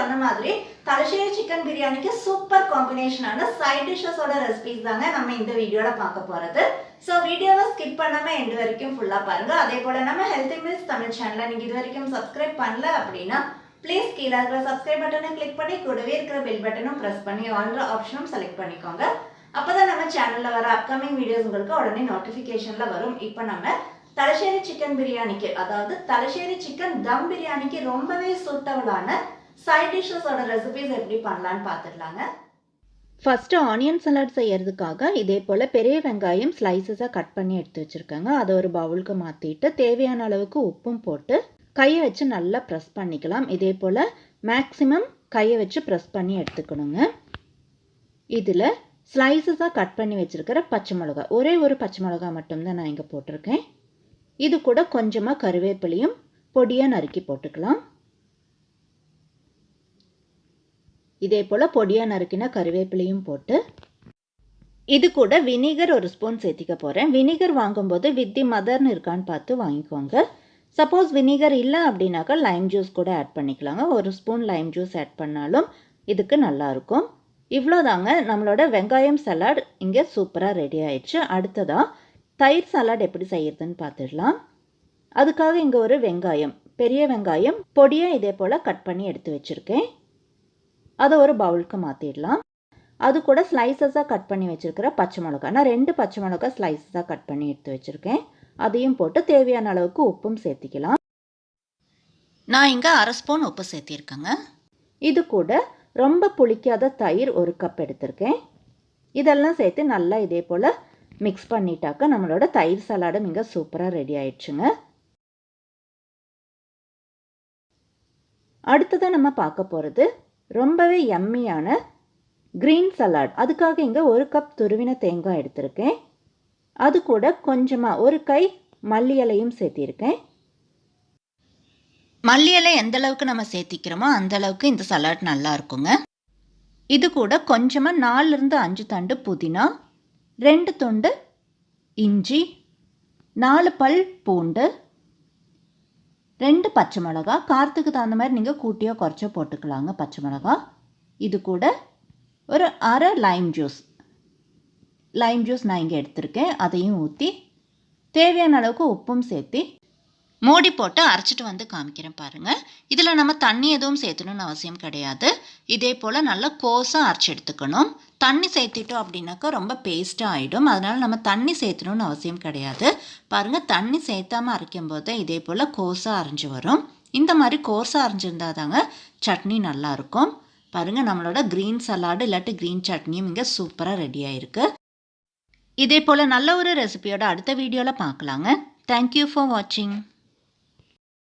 சொன்ன மாதிரி தலசேரி சிக்கன் பிரியாணிக்கு சூப்பர் காம்பினேஷனான சைட் டிஷ்ஷஸோட ரெசிபிஸ் தாங்க நம்ம இந்த வீடியோல பார்க்க போறது. ஸோ வீடியோவை ஸ்கிப் பண்ணாம எண்டு வரைக்கும் ஃபுல்லா பாருங்க. அதே போல நம்ம ஹெல்த்தி மீல்ஸ் தமிழ் சேனலை நீங்க இது வரைக்கும் சப்ஸ்கிரைப் பண்ணல அப்படின்னா ப்ளீஸ் கீழே இருக்கிற சப்ஸ்கிரைப் பட்டனை கிளிக் பண்ணி கூடவே இருக்கிற பெல் பட்டனும் ப்ரெஸ் பண்ணி ஆல்ற ஆப்ஷனும் செலக்ட் பண்ணிக்கோங்க. அப்பதான் நம்ம சேனல்ல வர அப்கமிங் வீடியோஸ் உங்களுக்கு உடனே நோட்டிஃபிகேஷன்ல வரும். இப்போ நம்ம தலசேரி சிக்கன் பிரியாணிக்கு, அதாவது தலசேரி சிக்கன் தம் பிரியாணிக்கு ரொம்பவே சூட்டபிளான சைட் டிஷ்ஷஸோட ரெசிபிஸ் எப்படி பண்ணலான்னு பார்த்துடலாங்க. ஃபஸ்ட்டு ஆனியன் சலாட் செய்யறதுக்காக இதே போல் பெரிய வெங்காயம் ஸ்லைசஸாக கட் பண்ணி எடுத்து வச்சுருக்கேங்க. அதை ஒரு பவுலுக்கு மாற்றிட்டு தேவையான அளவுக்கு உப்பும் போட்டு கையை வச்சு நல்லா ப்ரெஸ் பண்ணிக்கலாம். இதே போல் மேக்ஸிமம் கையை வச்சு ப்ரெஸ் பண்ணி எடுத்துக்கணுங்க. இதில் ஸ்லைசஸாக கட் பண்ணி வச்சுருக்கிற பச்சை மிளகா, ஒரே ஒரு பச்சை மிளகா மட்டும்தான் நான் இங்கே போட்டிருக்கேன். இது கூட கொஞ்சமாக கருவேப்பிலையும் பொடியாக நறுக்கி போட்டுக்கலாம். இதே போல் பொடியாக நறுக்கின கருவேப்பிலையும் போட்டு இது கூட வினிகர் ஒரு ஸ்பூன் சேர்த்திக்க போகிறேன். வினிகர் வாங்கும்போது வித்தி மதர்னு இருக்கான்னு பார்த்து வாங்கிக்கோங்க. சப்போஸ் வினிகர் இல்லை அப்படின்னாக்கா லைம் ஜூஸ் கூட ஆட் பண்ணிக்கலாங்க. ஒரு ஸ்பூன் லைம் ஜூஸ் ஆட் பண்ணாலும் இதுக்கு நல்லாயிருக்கும். இவ்வளோதாங்க, நம்மளோட வெங்காயம் சலாட் இங்கே சூப்பராக ரெடி ஆயிடுச்சு. அடுத்ததாக தயிர் சலாட் எப்படி செய்யறதுன்னு பார்த்துடலாம். அதுக்காக இங்கே ஒரு வெங்காயம், பெரிய வெங்காயம் பொடியாக இதே போல் கட் பண்ணி எடுத்து வச்சுருக்கேன். அதை ஒரு பவுலுக்கு மாற்றிடலாம். அது கூட ஸ்லைசஸாக கட் பண்ணி வச்சுருக்கிற பச்சை மிளகா, நான் 2 பச்சை மிளகா ஸ்லைசஸாக கட் பண்ணி எடுத்து வச்சுருக்கேன். அதையும் போட்டு தேவையான அளவுக்கு உப்பும் சேர்த்திக்கலாம். நான் இங்கே 1/2 ஸ்பூன் உப்பு சேர்த்திருக்கேங்க. இது கூட ரொம்ப புளிக்காத தயிர் 1 கப் எடுத்திருக்கேன். இதெல்லாம் சேர்த்து நல்லா இதே போல் மிக்ஸ் பண்ணிட்டாக்க நம்மளோட தயிர் சலாடும் இங்கே சூப்பராக ரெடி ஆயிடுச்சுங்க. அடுத்ததாக நம்ம பார்க்க போகிறது ரொம்பவே யம்மியான க்ரீன் சலாட். அதுக்காக இங்கே 1 கப் துருவின தேங்காய் எடுத்திருக்கேன். அது கூட கொஞ்சமாக 1 கை மல்லி இலையும் சேர்த்திருக்கேன். மல்லி இலை எந்த அளவுக்கு நம்ம சேர்த்திக்கிறோமோ அந்த அளவுக்கு இந்த சலாட் நல்லா இருக்குங்க. இது கூட கொஞ்சமாக 4லிருந்து 5 தண்டு புதினா, 2 துண்டு இஞ்சி, 4 பல் பூண்டு, 2 பச்சை மிளகா, காரத்துக்கு தகுந்த மாதிரி நீங்கள் கூட்டியோ குறைச்சோ போட்டுக்கலாங்க பச்சை மிளகா. இது கூட ஒரு அரை லைம் ஜூஸ் நான் இங்கே எடுத்திருக்கேன். அதையும் ஊற்றி தேவையான அளவுக்கு உப்பும் சேர்த்து மூடி போட்டு அரைச்சிட்டு வந்து காமிக்கிறேன் பாருங்கள். இதில் நம்ம தண்ணி எதுவும் சேர்த்துணுன்னு அவசியம் கிடையாது. இதே போல் நல்லா கோஸாக அரைச்சி எடுத்துக்கணும். தண்ணி சேர்த்திட்டோம் அப்படின்னாக்கா ரொம்ப பேஸ்ட்டாக ஆகிடும். அதனால் நம்ம தண்ணி சேர்த்தணுன்னு அவசியம் கிடையாது. பாருங்கள், தண்ணி சேர்த்தாமல் அரைக்கும் போது இதே போல் கோஸாக அரைஞ்சி வரும். இந்த மாதிரி கோஸாக அரைஞ்சிருந்தால் தாங்க சட்னி நல்லாயிருக்கும். பாருங்கள், நம்மளோட க்ரீன் சலாடு இல்லாட்டி க்ரீன் சட்னியும் இங்கே சூப்பராக ரெடி ஆகிருக்கு. இதே போல் நல்ல ஒரு ரெசிபியோட அடுத்த வீடியோவில் பார்க்கலாங்க. தேங்க்யூ ஃபார் வாட்சிங்.